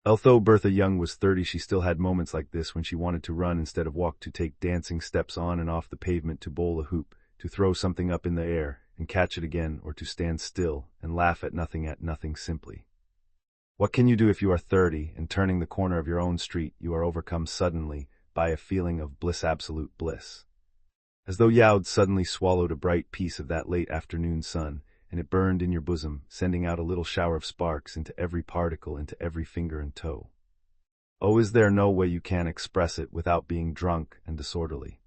Although Bertha Young was 30, she still had moments like this when she wanted to run instead of walk, to take dancing steps on and off the pavement, to bowl a hoop, to throw something up in the air and catch it again, or to stand still and laugh at nothing simply. What can you do if you are 30 and turning the corner of your own street you are overcome suddenly by a feeling of bliss, absolute bliss? As though you'd suddenly swallowed a bright piece of that late afternoon sun, and it burned in your bosom, sending out a little shower of sparks into every particle, into every finger and toe. Oh, is there no way you can express it without being drunk and disorderly?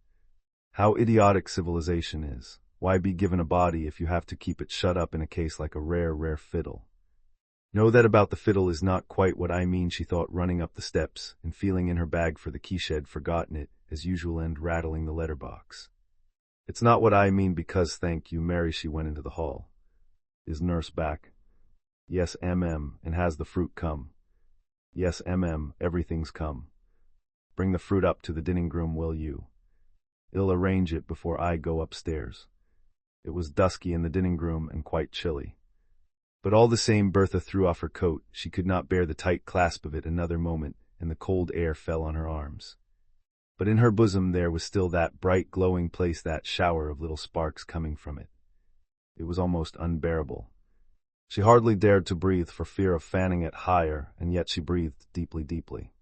How idiotic civilization is. Why be given a body if you have to keep it shut up in a case like a rare fiddle? No, that about the fiddle is not quite what I mean, she thought, running up the steps and feeling in her bag for the key. She'd forgotten it, as usual, and rattling the letterbox. It's not what I mean, because, thank you, Mary, she went into the hall. Is nurse back? Yes, and has the fruit come? Yes, everything's come. Bring the fruit up to the dining room, will you? I'll arrange it before I go upstairs. It was dusky in the dining room and quite chilly. But all the same, Bertha threw off her coat. She could not bear the tight clasp of it another moment, and the cold air fell on her arms. But in her bosom there was still that bright glowing place, that shower of little sparks coming from it. It was almost unbearable. She hardly dared to breathe for fear of fanning it higher, and yet she breathed deeply.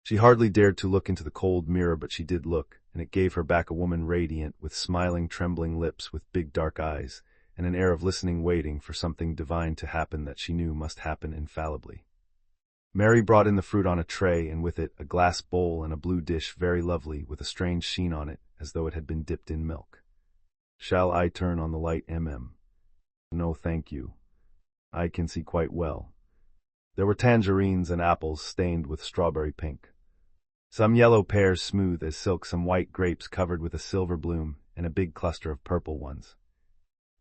She hardly dared to look into the cold mirror, but she did look, and it gave her back a woman radiant, with smiling, trembling lips, with big dark eyes, and an air of listening, waiting for something divine to happen that she knew must happen infallibly. Mary brought in the fruit on a tray, and with it a glass bowl and a blue dish, very lovely, with a strange sheen on it, as though it had been dipped in milk. Shall I turn on the light, No, thank you. I can see quite well. There were tangerines and apples stained with strawberry pink. Some yellow pears smooth as silk, some white grapes covered with a silver bloom, and a big cluster of purple ones.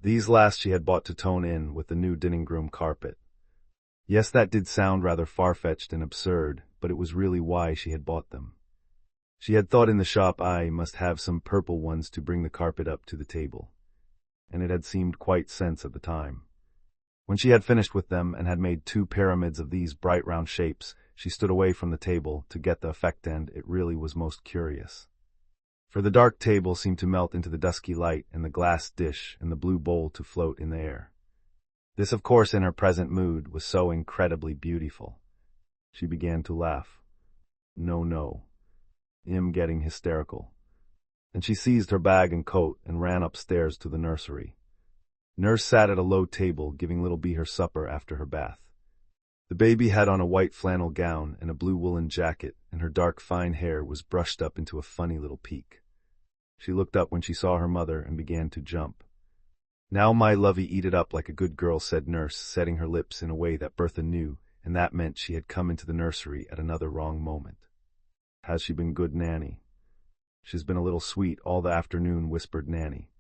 These last she had bought to tone in with the new dining room carpet. Yes, that did sound rather far-fetched and absurd, but it was really why she had bought them. She had thought in the shop I must have some purple ones to bring the carpet up to the table, and it had seemed quite sense at the time. When she had finished with them and had made 2 pyramids of these bright round shapes, she stood away from the table to get the effect, and it really was most curious. For the dark table seemed to melt into the dusky light, and the glass dish and the blue bowl to float in the air. This, of course, in her present mood, was so incredibly beautiful. She began to laugh. No. I'm getting hysterical. And she seized her bag and coat and ran upstairs to the nursery. Nurse sat at a low table, giving little Bee her supper after her bath. The baby had on a white flannel gown and a blue woolen jacket, and her dark fine hair was brushed up into a funny little peak. She looked up when she saw her mother and began to jump. Now, my lovey, eat it up like a good girl, said Nurse, setting her lips in a way that Bertha knew, and that meant she had come into the nursery at another wrong moment. Has she been good, Nanny? She's been a little sweet all the afternoon, whispered Nanny.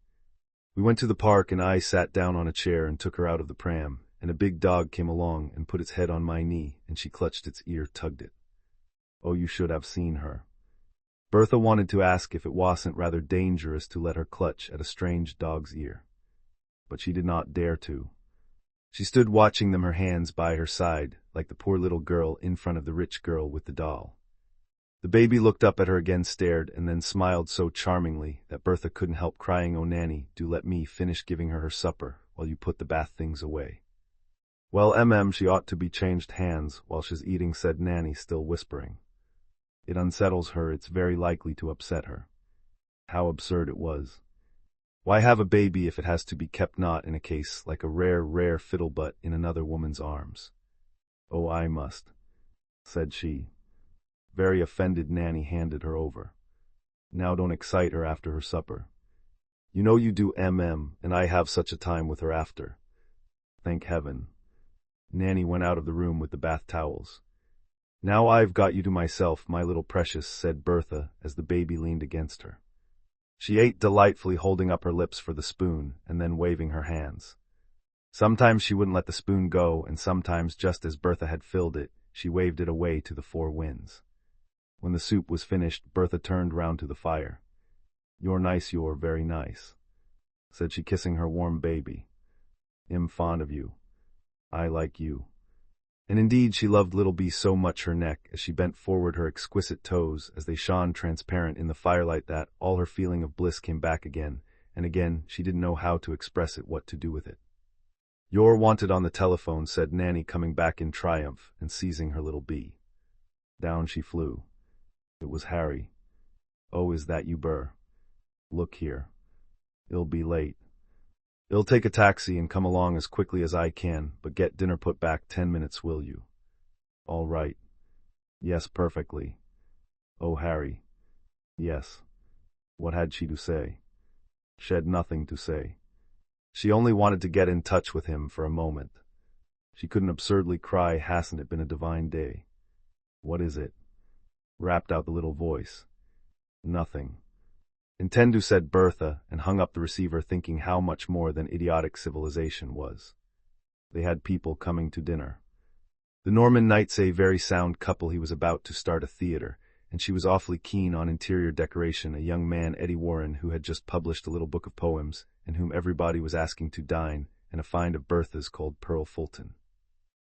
We went to the park, and I sat down on a chair and took her out of the pram, and a big dog came along and put its head on my knee, and she clutched its ear, tugged it. Oh, you should have seen her. Bertha wanted to ask if it wasn't rather dangerous to let her clutch at a strange dog's ear, but she did not dare to. She stood watching them, her hands by her side, like the poor little girl in front of the rich girl with the doll. The baby looked up at her again, stared, and then smiled so charmingly that Bertha couldn't help crying, "Oh, Nanny, do let me finish giving her supper while you put the bath things away." Well, she ought to be changed hands while she's eating, said Nanny, still whispering. It unsettles her, it's very likely to upset her. How absurd it was. Why have a baby if it has to be kept not in a case like a rare fiddle, but in another woman's arms? Oh, I must, said she. Very offended, Nanny handed her over. Now don't excite her after her supper. You know you do, and I have such a time with her after. Thank heaven. Nanny went out of the room with the bath towels. Now I've got you to myself, my little precious, said Bertha as the baby leaned against her. She ate delightfully, holding up her lips for the spoon and then waving her hands. Sometimes she wouldn't let the spoon go, and sometimes, just as Bertha had filled it, she waved it away to the 4 winds. When the soup was finished, Bertha turned round to the fire. You're nice, you're very nice, said she, kissing her warm baby. I'm fond of you. I like you. And indeed she loved little Bee so much her neck, as she bent forward her exquisite toes, as they shone transparent in the firelight, that all her feeling of bliss came back again, and again she didn't know how to express it, what to do with it. "You're wanted on the telephone," said Nanny, coming back in triumph and seizing her little Bee. Down she flew. It was Harry. "Oh, is that you, Burr? Look here. It'll be late. I'll take a taxi and come along as quickly as I can, but get dinner put back 10 minutes, will you?" "All right. Yes, perfectly." "Oh, Harry." "Yes." What had she to say? She had nothing to say. She only wanted to get in touch with him for a moment. She couldn't absurdly cry, "Hasn't it been a divine day?" "What is it?" rapped out the little voice. "Nothing." "Intendu," said Bertha, and hung up the receiver, thinking how much more than idiotic civilization was. They had people coming to dinner. The Norman Knight's a very sound couple. He was about to start a theater, and she was awfully keen on interior decoration, a young man, Eddie Warren, who had just published a little book of poems, and whom everybody was asking to dine, and a find of Bertha's called Pearl Fulton.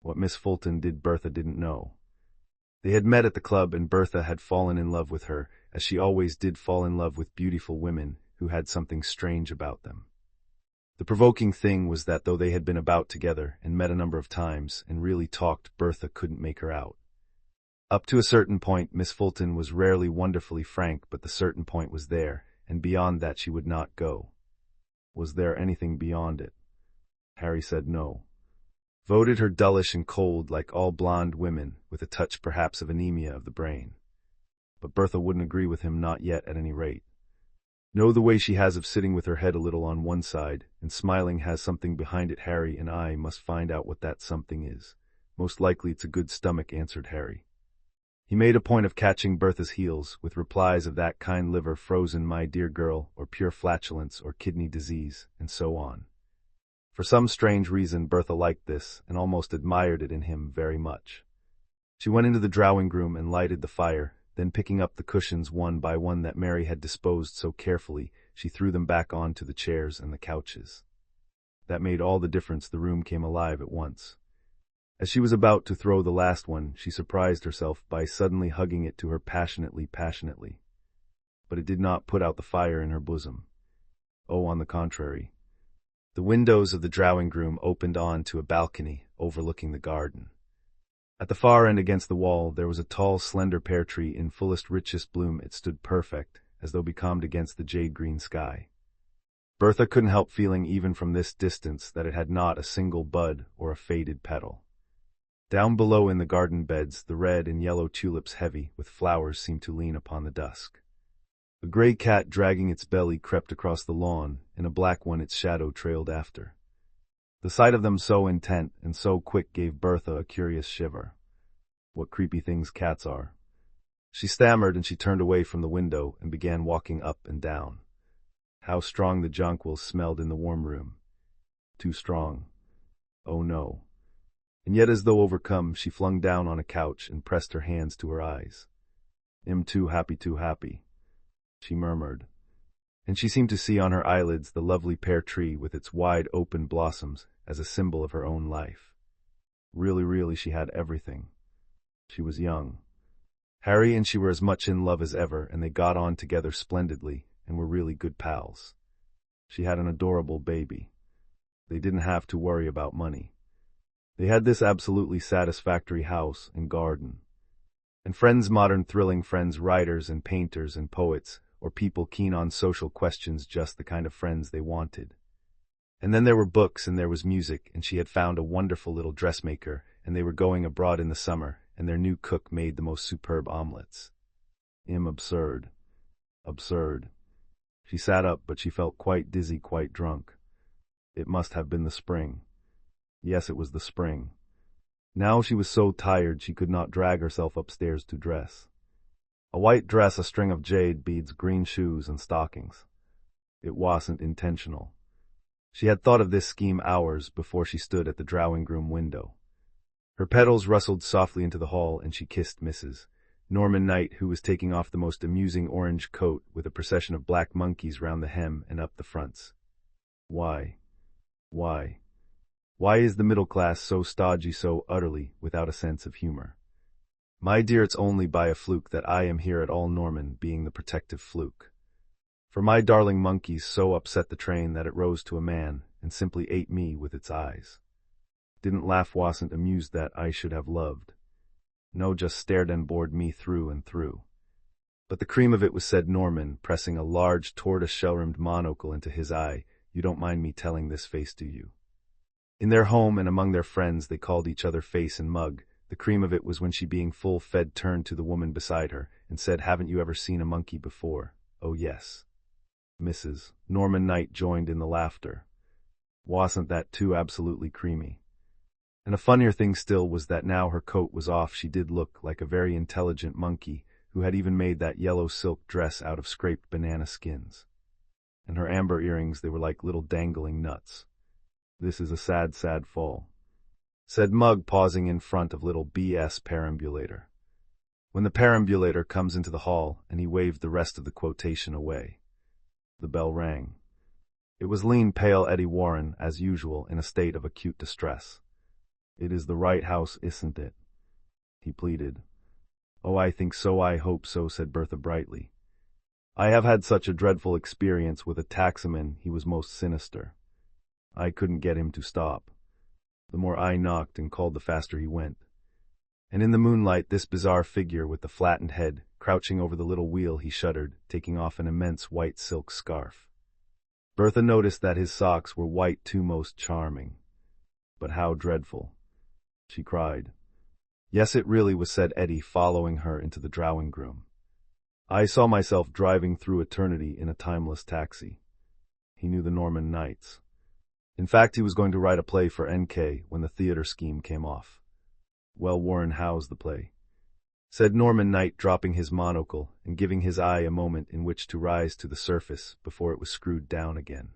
What Miss Fulton did Bertha didn't know. They had met at the club, and Bertha had fallen in love with her, as she always did fall in love with beautiful women who had something strange about them. The provoking thing was that though they had been about together and met a number of times and really talked, Bertha couldn't make her out. Up to a certain point, Miss Fulton was rarely wonderfully frank, but the certain point was there, and beyond that she would not go. Was there anything beyond it? Harry said no. Voted her dullish and cold, like all blonde women, with a touch perhaps of anemia of the brain. But Bertha wouldn't agree with him, not yet at any rate. Know the way she has of sitting with her head a little on one side, and smiling has something behind it. Harry and I must find out what that something is. Most likely it's a good stomach, answered Harry. He made a point of catching Bertha's heels, with replies of that kind: liver frozen, my dear girl, or pure flatulence, or kidney disease, and so on. For some strange reason Bertha liked this, and almost admired it in him very much. She went into the drawing-room and lighted the fire, then picking up the cushions one by one that Mary had disposed so carefully, she threw them back onto the chairs and the couches. That made all the difference. The room came alive at once. As she was about to throw the last one, she surprised herself by suddenly hugging it to her passionately. But it did not put out the fire in her bosom. Oh, on the contrary. The windows of the drawing-room opened on to a balcony overlooking the garden. At the far end against the wall there was a tall, slender pear tree in fullest, richest bloom. It stood perfect, as though becalmed against the jade-green sky. Bertha couldn't help feeling, even from this distance, that it had not a single bud or a faded petal. Down below in the garden beds, the red and yellow tulips, heavy with flowers, seemed to lean upon the dusk. A gray cat dragging its belly crept across the lawn, and a black one its shadow trailed after. The sight of them so intent and so quick gave Bertha a curious shiver. What creepy things cats are. She stammered, and she turned away from the window and began walking up and down. How strong the jonquils smelled in the warm room. Too strong. Oh no. And yet, as though overcome, she flung down on a couch and pressed her hands to her eyes. Too happy, she murmured. And she seemed to see on her eyelids the lovely pear tree with its wide open blossoms as a symbol of her own life. Really, she had everything. She was young. Harry and she were as much in love as ever, and they got on together splendidly and were really good pals. She had an adorable baby. They didn't have to worry about money. They had this absolutely satisfactory house and garden. And friends, modern thrilling friends, writers and painters and poets, or people keen on social questions, just the kind of friends they wanted. And then there were books, and there was music, and she had found a wonderful little dressmaker, and they were going abroad in the summer, and their new cook made the most superb omelets. Absurd. She sat up, but she felt quite dizzy, quite drunk. It must have been the spring. Yes, it was the spring. Now she was so tired she could not drag herself upstairs to dress. A white dress, a string of jade beads, green shoes, and stockings. It wasn't intentional. She had thought of this scheme hours before she stood at the drawing-room window. Her petals rustled softly into the hall, and she kissed Mrs. Norman Knight, who was taking off the most amusing orange coat with a procession of black monkeys round the hem and up the fronts. Why? Why is the middle class so stodgy, so utterly without a sense of humor? My dear, it's only by a fluke that I am here at all, Norman being the protective fluke. For my darling monkeys so upset the train that it rose to a man and simply ate me with its eyes. Didn't laugh, wasn't amused that I should have loved. No, just stared and bored me through and through. But the cream of it was, said Norman, pressing a large tortoise-shell-rimmed monocle into his eye, you don't mind me telling this face, do you? In their home and among their friends they called each other Face and Mug. The cream of it was when she, being full fed, turned to the woman beside her and said, haven't you ever seen a monkey before? Oh yes. Mrs. Norman Knight joined in the laughter. Wasn't that too absolutely creamy? And a funnier thing still was that now her coat was off she did look like a very intelligent monkey who had even made that yellow silk dress out of scraped banana skins. And her amber earrings, they were like little dangling nuts. This is a sad, sad fall, said Mug, pausing in front of little B.S. perambulator. When the perambulator comes into the hall, and he waved the rest of the quotation away. The bell rang. It was lean, pale Eddie Warren, as usual, in a state of acute distress. It is the right house, isn't it? He pleaded. Oh, I think so, I hope so, said Bertha brightly. I have had such a dreadful experience with a taximan, he was most sinister. I couldn't get him to stop. The more I knocked and called, the faster he went. And in the moonlight, this bizarre figure with the flattened head, crouching over the little wheel, he shuddered, taking off an immense white silk scarf. Bertha noticed that his socks were white too, most charming. But how dreadful! She cried. Yes, it really was, said Eddie, following her into the drawing-room. I saw myself driving through eternity in a timeless taxi. He knew the Norman Knights. In fact, he was going to write a play for NK when the theater scheme came off. Well, Warren, how's the play? Said Norman Knight, dropping his monocle and giving his eye a moment in which to rise to the surface before it was screwed down again.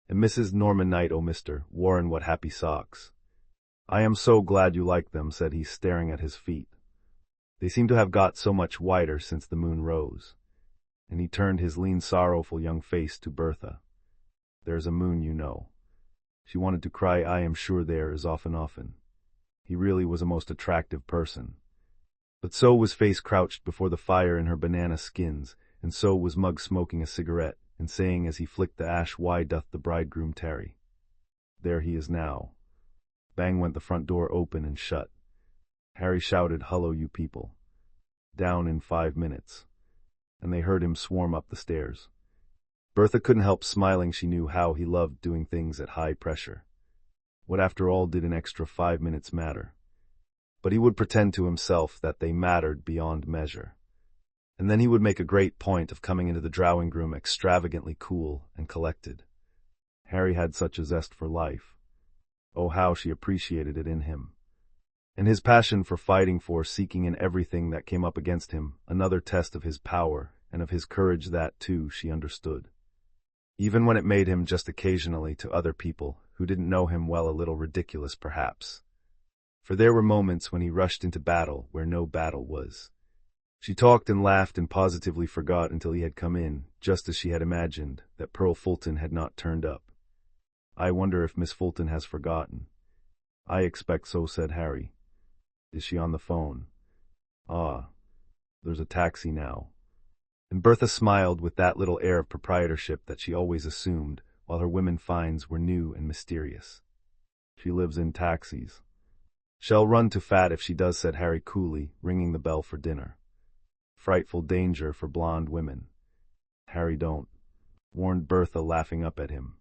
And Mrs. Norman Knight, oh, Mr. Warren, what happy socks. I am so glad you like them, said he, staring at his feet. They seem to have got so much whiter since the moon rose. And he turned his lean, sorrowful young face to Bertha. There's a moon, you know. She wanted to cry. I am sure there is often. He really was a most attractive person. But so was Face crouched before the fire in her banana skins, and so was Mug smoking a cigarette, and saying as he flicked the ash, why doth the bridegroom tarry? There he is now. Bang went the front door open and shut. Harry shouted, hullo, you people. Down in 5 minutes. And they heard him swarm up the stairs. Bertha couldn't help smiling. She knew how he loved doing things at high pressure. What, after all, did an extra 5 minutes matter? But he would pretend to himself that they mattered beyond measure. And then he would make a great point of coming into the drawing-room extravagantly cool and collected. Harry had such a zest for life. Oh, how she appreciated it in him. And his passion for fighting, for seeking in everything that came up against him another test of his power and of his courage, that, too, she understood. Even when it made him just occasionally, to other people who didn't know him well, a little ridiculous perhaps. For there were moments when he rushed into battle where no battle was. She talked and laughed and positively forgot until he had come in, just as she had imagined, that Pearl Fulton had not turned up. I wonder if Miss Fulton has forgotten. I expect so, said Harry. Is she on the phone? Ah, there's a taxi now. And Bertha smiled with that little air of proprietorship that she always assumed, while her women finds were new and mysterious. She lives in taxis. Shall run to fat if she does, said Harry coolly, ringing the bell for dinner. Frightful danger for blonde women. Harry, don't, warned Bertha, laughing up at him.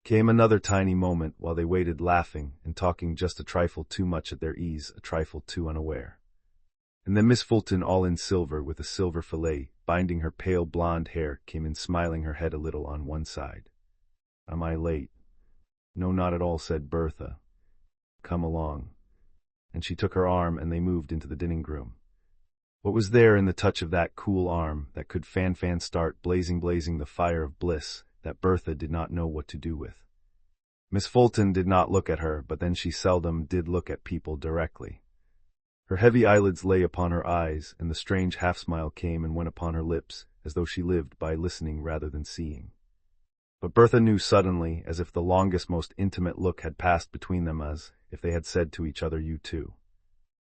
Came another tiny moment while they waited, laughing and talking just a trifle too much at their ease, a trifle too unaware. And then Miss Fulton, all in silver with a silver fillet binding her pale blonde hair, came in, smiling, her head a little on one side. Am I late? No, not at all, said Bertha. Come along. And she took her arm and they moved into the dining-room. What was there in the touch of that cool arm that could fan start blazing the fire of bliss that Bertha did not know what to do with? Miss Fulton did not look at her, but then she seldom did look at people directly. Her heavy eyelids lay upon her eyes, and the strange half-smile came and went upon her lips, as though she lived by listening rather than seeing. But Bertha knew suddenly, as if the longest, most intimate look had passed between them, as if they had said to each other, "You too."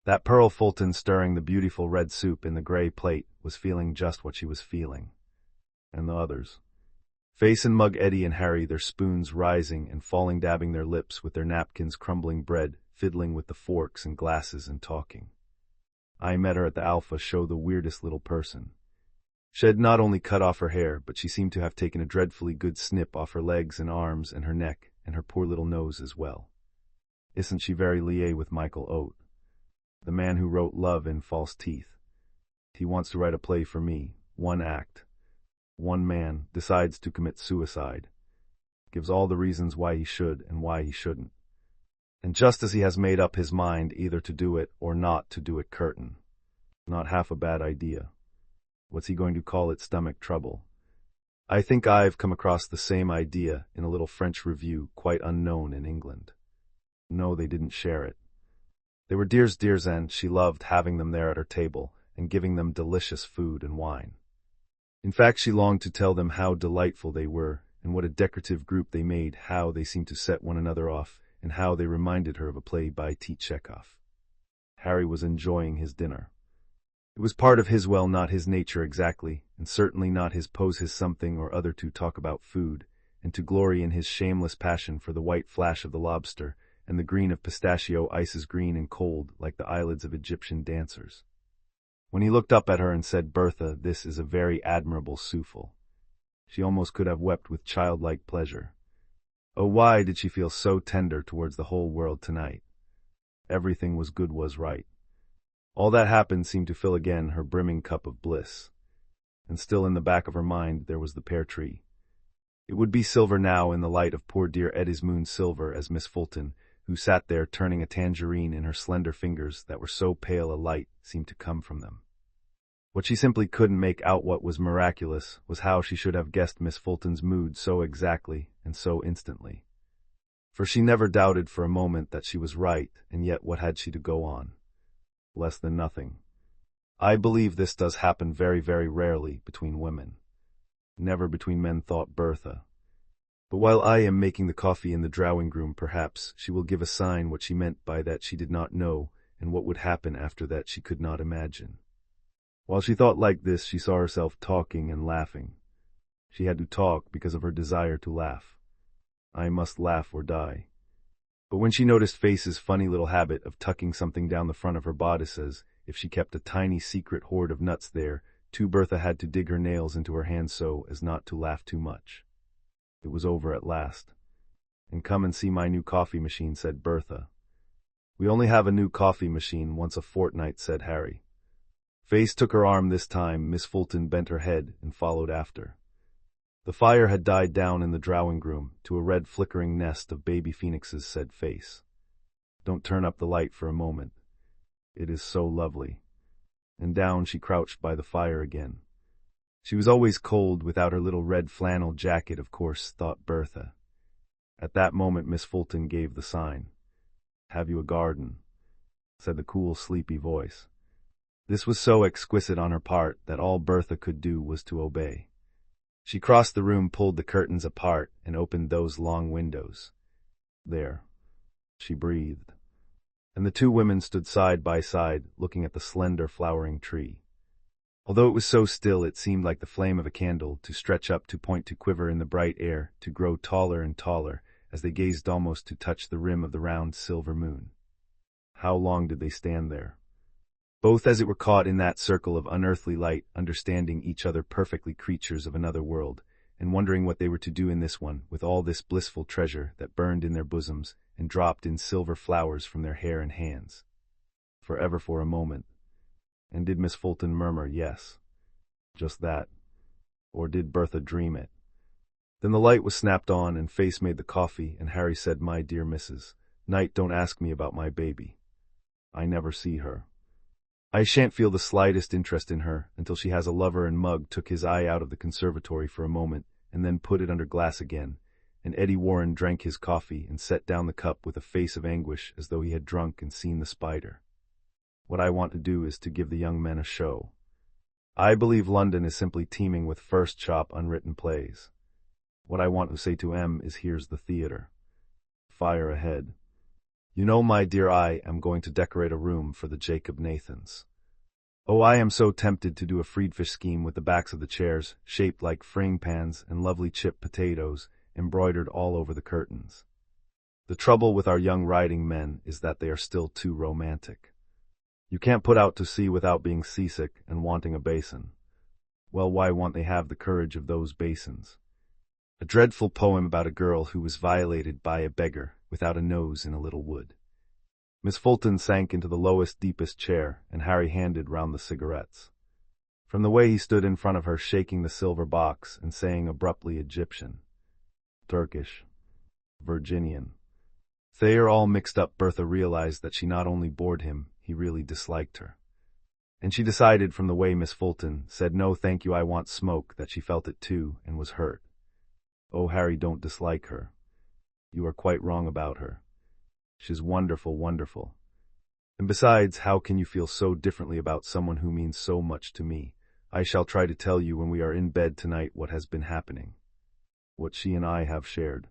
That Pearl Fulton, stirring the beautiful red soup in the gray plate, was feeling just what she was feeling. And the others. Face and Mug, Eddie and Harry, their spoons rising and falling, dabbing their lips with their napkins, crumbling bread, fiddling with the forks and glasses and talking. I met her at the Alpha show, the weirdest little person. She had not only cut off her hair, but she seemed to have taken a dreadfully good snip off her legs and arms and her neck and her poor little nose as well. Isn't she very lié with Michael Oates, the man who wrote Love in False Teeth? He wants to write a play for me, one act. One man decides to commit suicide, gives all the reasons why he should and why he shouldn't. And just as he has made up his mind either to do it or not to do it, curtain. Not half a bad idea. What's he going to call it? Stomach trouble. I think I've come across the same idea in a little French review quite unknown in England. No, they didn't share it. They were dears, and she loved having them there at her table and giving them delicious food and wine. In fact, she longed to tell them how delightful they were and what a decorative group they made, how they seemed to set one another off, and how they reminded her of a play by T. Chekhov. Harry was enjoying his dinner. It was part of his, well, not his nature exactly, and certainly not his pose, his something or other, to talk about food, and to glory in his shameless passion for the white flash of the lobster, and the green of pistachio ices, green and cold like the eyelids of Egyptian dancers. When he looked up at her and said, "Bertha, this is a very admirable souffle," she almost could have wept with childlike pleasure. Oh, why did she feel so tender towards the whole world tonight? Everything was good, was right. All that happened seemed to fill again her brimming cup of bliss. And still in the back of her mind there was the pear tree. It would be silver now in the light of poor dear Eddie's moon, silver as Miss Fulton, who sat there turning a tangerine in her slender fingers that were so pale a light seemed to come from them. What she simply couldn't make out, what was miraculous, was how she should have guessed Miss Fulton's mood so exactly and so instantly. For she never doubted for a moment that she was right, and yet what had she to go on? Less than nothing. I believe this does happen very, very rarely between women. Never between men, thought Bertha. But while I am making the coffee in the drawing room, perhaps she will give a sign. What she meant by that she did not know, and what would happen after that she could not imagine. While she thought like this, she saw herself talking and laughing. She had to talk because of her desire to laugh. I must laugh or die. But when she noticed Face's funny little habit of tucking something down the front of her bodice as if she kept a tiny secret hoard of nuts there, too, Bertha had to dig her nails into her hands so as not to laugh too much. It was over at last. "And come and see my new coffee machine," said Bertha. "We only have a new coffee machine once a fortnight," said Harry. Face took her arm this time. Miss Fulton bent her head and followed after. The fire had died down in the drawing room to a red flickering nest of baby phoenixes, said Face. "Don't turn up the light for a moment. It is so lovely." And down she crouched by the fire again. She was always cold without her little red flannel jacket, of course, thought Bertha. At that moment Miss Fulton gave the sign. "Have you a garden?" said the cool, sleepy voice. This was so exquisite on her part that all Bertha could do was to obey. She crossed the room, pulled the curtains apart, and opened those long windows. "There," she breathed. And the two women stood side by side, looking at the slender flowering tree. Although it was so still, it seemed like the flame of a candle, to stretch up, to point, to quiver in the bright air, to grow taller and taller, as they gazed, almost to touch the rim of the round silver moon. How long did they stand there? Both, as it were, caught in that circle of unearthly light, understanding each other perfectly, creatures of another world, and wondering what they were to do in this one, with all this blissful treasure that burned in their bosoms and dropped in silver flowers from their hair and hands. Forever, for a moment. And did Miss Fulton murmur, "Yes"? Just that. Or did Bertha dream it? Then the light was snapped on, and Face made the coffee, and Harry said, "My dear Mrs. Knight, don't ask me about my baby. I never see her. I shan't feel the slightest interest in her until she has a lover." And Mug took his eye out of the conservatory for a moment, and then put it under glass again, and Eddie Warren drank his coffee and set down the cup with a face of anguish as though he had drunk and seen the spider. "What I want to do is to give the young men a show. I believe London is simply teeming with first-chop unwritten plays. What I want to say to M is here's the theater. Fire ahead. You know, my dear, I am going to decorate a room for the Jacob Nathans. Oh, I am so tempted to do a Friedfish scheme with the backs of the chairs, shaped like frying pans and lovely chipped potatoes, embroidered all over the curtains. The trouble with our young writing men is that they are still too romantic. You can't put out to sea without being seasick and wanting a basin. Well, why won't they have the courage of those basins? A dreadful poem about a girl who was violated by a beggar without a nose in a little wood. Miss Fulton sank into the lowest, deepest chair, and Harry handed round the cigarettes. From the way he stood in front of her, shaking the silver box and saying abruptly Egyptian, Turkish, Virginian. Thayer all mixed up, Bertha realized that she not only bored him, he really disliked her. And she decided from the way Miss Fulton said no thank you, I want smoke, that she felt it too and was hurt. Oh, Harry, don't dislike her. You are quite wrong about her. She's wonderful, wonderful. And besides, how can you feel so differently about someone who means so much to me? I shall try to tell you when we are in bed tonight what has been happening. What she and I have shared.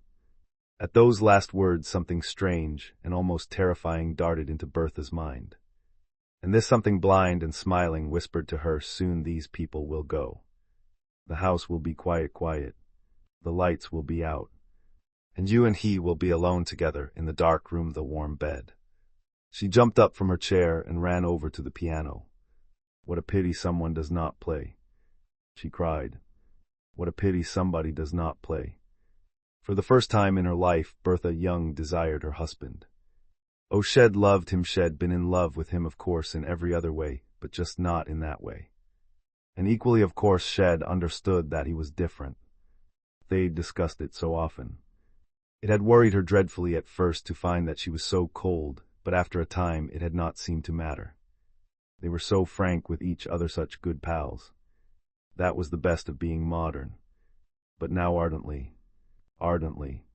At those last words, something strange and almost terrifying darted into Bertha's mind. And this something, blind and smiling, whispered to her, soon these people will go. The house will be quiet, quiet. The lights will be out. And you and he will be alone together in the dark room, the warm bed. She jumped up from her chair and ran over to the piano. What a pity someone does not play, she cried. What a pity somebody does not play. For the first time in her life, Bertha Young desired her husband. Oh, she'd loved him, she'd been in love with him, of course, in every other way, but just not in that way. And equally, of course, she'd understood that he was different. They'd discussed it so often. It had worried her dreadfully at first to find that she was so cold, but after a time it had not seemed to matter. They were so frank with each other, such good pals. That was the best of being modern. But now ardently, ardently.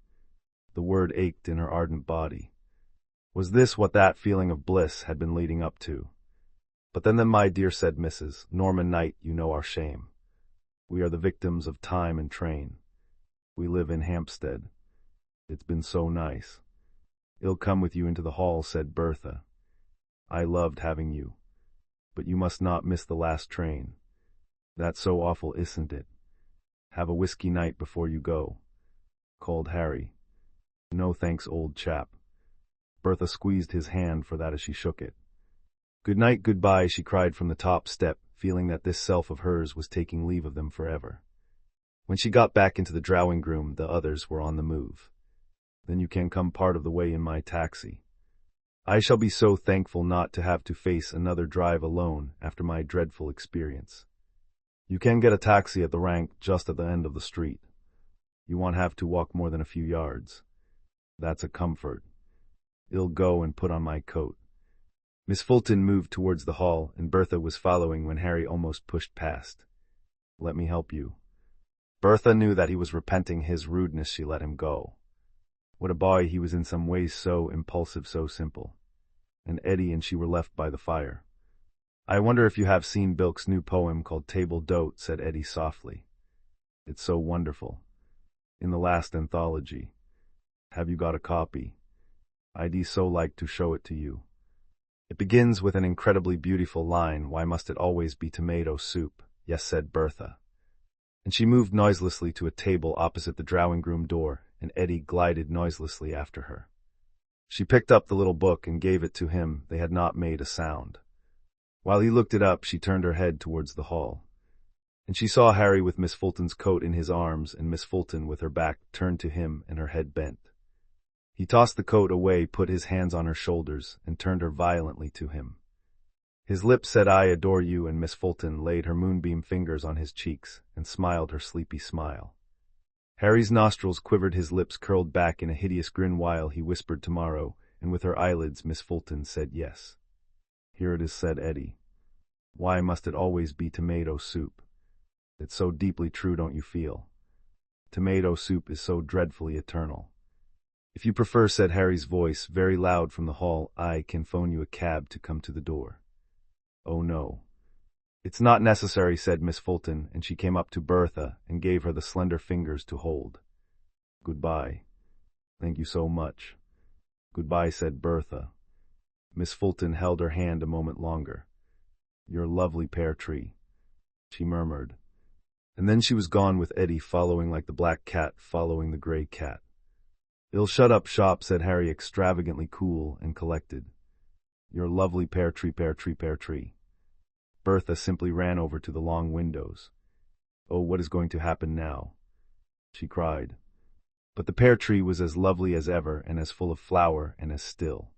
The word ached in her ardent body. Was this what that feeling of bliss had been leading up to? But then, my dear, said Mrs. Norman Knight, you know our shame. We are the victims of time and train. We live in Hampstead. It's been so nice. I'll come with you into the hall, said Bertha. I loved having you. But you must not miss the last train. That's so awful, isn't it? Have a whiskey night before you go, called Harry. No thanks, old chap. Bertha squeezed his hand for that as she shook it. Good night, goodbye, she cried from the top step, feeling that this self of hers was taking leave of them forever. When she got back into the drawing room, the others were on the move. Then you can come part of the way in my taxi. I shall be so thankful not to have to face another drive alone after my dreadful experience. You can get a taxi at the rank just at the end of the street. You won't have to walk more than a few yards. That's a comfort. I'll go and put on my coat. Miss Fulton moved towards the hall, and Bertha was following when Harry almost pushed past. Let me help you. Bertha knew that he was repenting his rudeness. She let him go. What a boy he was, in some ways so impulsive, so simple. And Eddie and she were left by the fire. I wonder if you have seen Bilk's new poem called Table D'Hote, said Eddie softly. It's so wonderful. In the last anthology. Have you got a copy? I'd so like to show it to you. It begins with an incredibly beautiful line, why must it always be tomato soup? Yes, said Bertha. And she moved noiselessly to a table opposite the drawing-room door, and Eddie glided noiselessly after her. She picked up the little book and gave it to him. They had not made a sound. While he looked it up, she turned her head towards the hall. And she saw Harry with Miss Fulton's coat in his arms, and Miss Fulton with her back turned to him and her head bent. He tossed the coat away, put his hands on her shoulders, and turned her violently to him. His lips said, I adore you, and Miss Fulton laid her moonbeam fingers on his cheeks and smiled her sleepy smile. Harry's nostrils quivered, his lips curled back in a hideous grin while he whispered tomorrow, and with her eyelids Miss Fulton said yes. Here it is, said Eddie. Why must it always be tomato soup? It's so deeply true, don't you feel? Tomato soup is so dreadfully eternal. If you prefer, said Harry's voice, very loud from the hall, I can phone you a cab to come to the door. Oh no. It's not necessary, said Miss Fulton, and she came up to Bertha and gave her the slender fingers to hold. Goodbye. Thank you so much. Goodbye, said Bertha. Miss Fulton held her hand a moment longer. Your lovely pear tree, she murmured. And then she was gone with Eddie following like the black cat following the gray cat. "You'll shut up shop," said Harry, extravagantly cool and collected. Your lovely pear tree, pear tree, pear tree. Bertha simply ran over to the long windows. Oh, what is going to happen now? She cried. But the pear tree was as lovely as ever and as full of flower and as still.